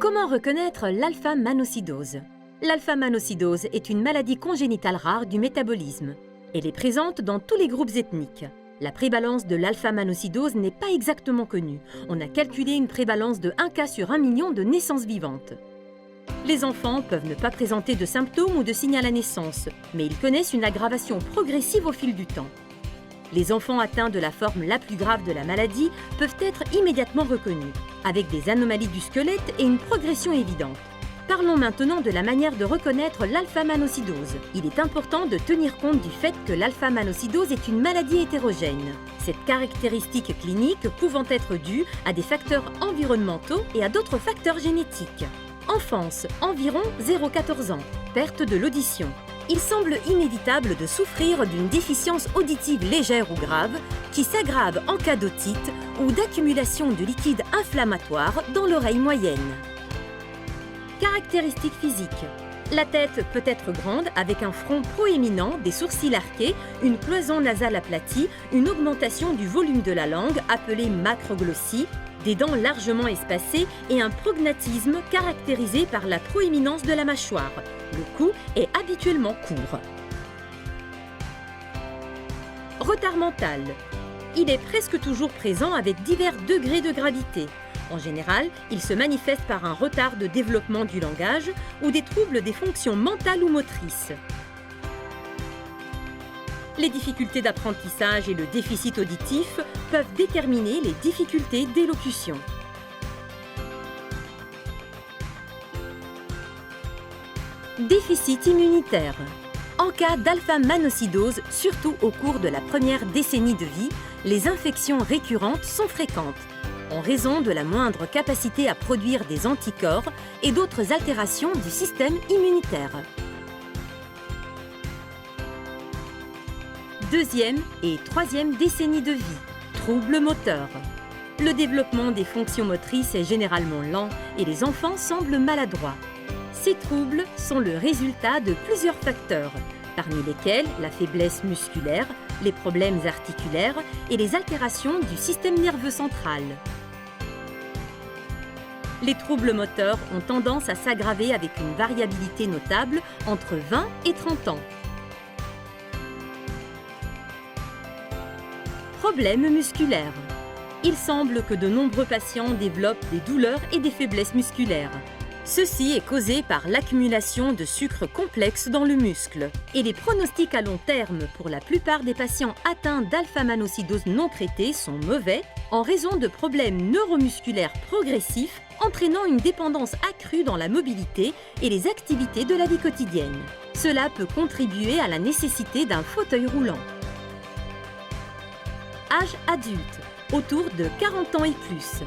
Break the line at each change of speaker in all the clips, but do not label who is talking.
Comment reconnaître l'alpha-manocidose? L'alpha-manocidose est une maladie congénitale rare du métabolisme. Elle est présente dans tous les groupes ethniques. La prévalence de l'alpha-manocidose n'est pas exactement connue. On a calculé une prévalence de 1 cas sur 1 million de naissances vivantes. Les enfants peuvent ne pas présenter de symptômes ou de signes à la naissance, mais ils connaissent une aggravation progressive au fil du temps. Les enfants atteints de la forme la plus grave de la maladie peuvent être immédiatement reconnus, avec des anomalies du squelette et une progression évidente. Parlons maintenant de la manière de reconnaître l'alpha-manocidose. Il est important de tenir compte du fait que l'alpha-manocidose est une maladie hétérogène. Cette caractéristique clinique pouvant être due à des facteurs environnementaux et à d'autres facteurs génétiques. Enfance, environ 0,14 ans. Perte de l'audition. Il semble inévitable de souffrir d'une déficience auditive légère ou grave qui s'aggrave en cas d'otite ou d'accumulation de liquide inflammatoire dans l'oreille moyenne. Caractéristiques physiques. La tête peut être grande avec un front proéminent, des sourcils arqués, une cloison nasale aplatie, une augmentation du volume de la langue appelée macroglossie, des dents largement espacées et un prognatisme caractérisé par la proéminence de la mâchoire. Le cou est habituellement court. Retard mental. Il est presque toujours présent avec divers degrés de gravité. En général, il se manifeste par un retard de développement du langage ou des troubles des fonctions mentales ou motrices. Les difficultés d'apprentissage et le déficit auditif peuvent déterminer les difficultés d'élocution. Déficit immunitaire. En cas d'alpha-manocidose, surtout au cours de la première décennie de vie, les infections récurrentes sont fréquentes, en raison de la moindre capacité à produire des anticorps et d'autres altérations du système immunitaire. Deuxième et troisième décennie de vie. Troubles moteurs. Le développement des fonctions motrices est généralement lent et les enfants semblent maladroits. Ces troubles sont le résultat de plusieurs facteurs, parmi lesquels la faiblesse musculaire, les problèmes articulaires et les altérations du système nerveux central. Les troubles moteurs ont tendance à s'aggraver avec une variabilité notable entre 20 et 30 ans. Problèmes musculaires. Il semble que de nombreux patients développent des douleurs et des faiblesses musculaires. Ceci est causé par l'accumulation de sucre complexe dans le muscle. Et les pronostics à long terme pour la plupart des patients atteints d'alpha-manocidose non traitée sont mauvais en raison de problèmes neuromusculaires progressifs entraînant une dépendance accrue dans la mobilité et les activités de la vie quotidienne. Cela peut contribuer à la nécessité d'un fauteuil roulant. Âge adulte, autour de 40 ans et plus.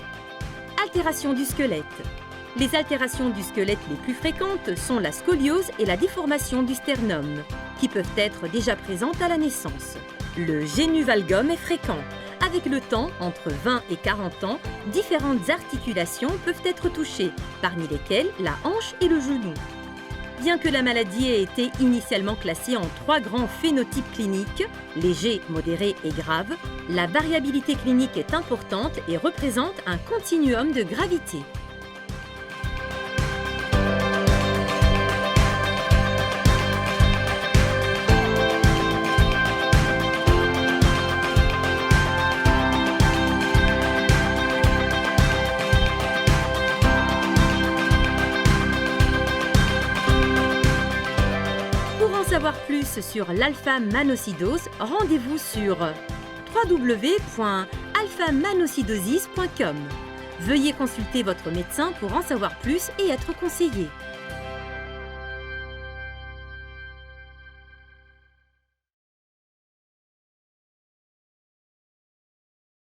Altération du squelette. Les altérations du squelette les plus fréquentes sont la scoliose et la déformation du sternum, qui peuvent être déjà présentes à la naissance. Le génuvalgum est fréquent. Avec le temps, entre 20 et 40 ans, différentes articulations peuvent être touchées, parmi lesquelles la hanche et le genou. Bien que la maladie ait été initialement classée en 3 grands phénotypes cliniques, léger, modéré et grave, la variabilité clinique est importante et représente un continuum de gravité. Pour en savoir plus sur l'alpha-manocidose, rendez-vous sur www.alphamanocidosis.com. Veuillez consulter votre médecin pour en savoir plus et être conseillé.